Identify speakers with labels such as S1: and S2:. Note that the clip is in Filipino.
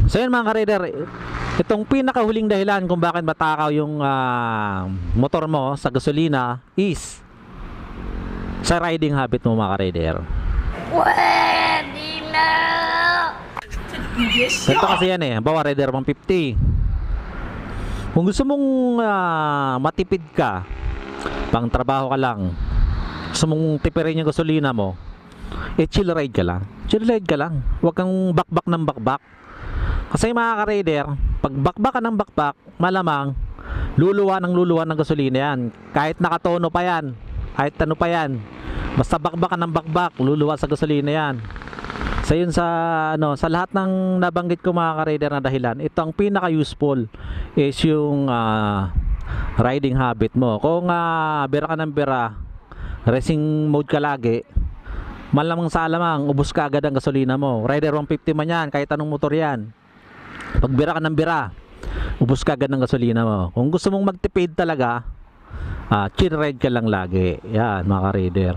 S1: So yan mga ka-rider, itong pinakahuling dahilan kung bakit matakaw yung motor mo sa gasolina is sa riding habit mo mga ka-rider.
S2: Pwede na!
S1: Ito kasi yan bawa rider 150. Kung gusto mong matipid ka, pang trabaho ka lang, gusto mong tipirin yung gasolina mo, chill ride ka lang. Chill ride ka lang. Huwag kang bakbak ng bakbak. Kasi mga ka-rider, pag bakbak ka ng bakbak, malamang luluwa ng gasolina yan. Kahit nakatono pa yan, kahit ano pa yan, basta bakbak ka ng bakbak, luluwa sa gasolina yan. So yun sa lahat ng nabanggit ko mga ka-rider na dahilan, ito ang pinaka-useful is yung riding habit mo. Kung bira ka ng bira, racing mode ka lagi, malamang sa alamang ubos ka agad ang gasolina mo. Rider 150 man yan, kahit anong motor yan. Pag bira ka ng bira, ubos ka agad ng gasolina mo. Kung gusto mong magtipid talaga, chill ride ka lang lagi. Yan mga ka-rider.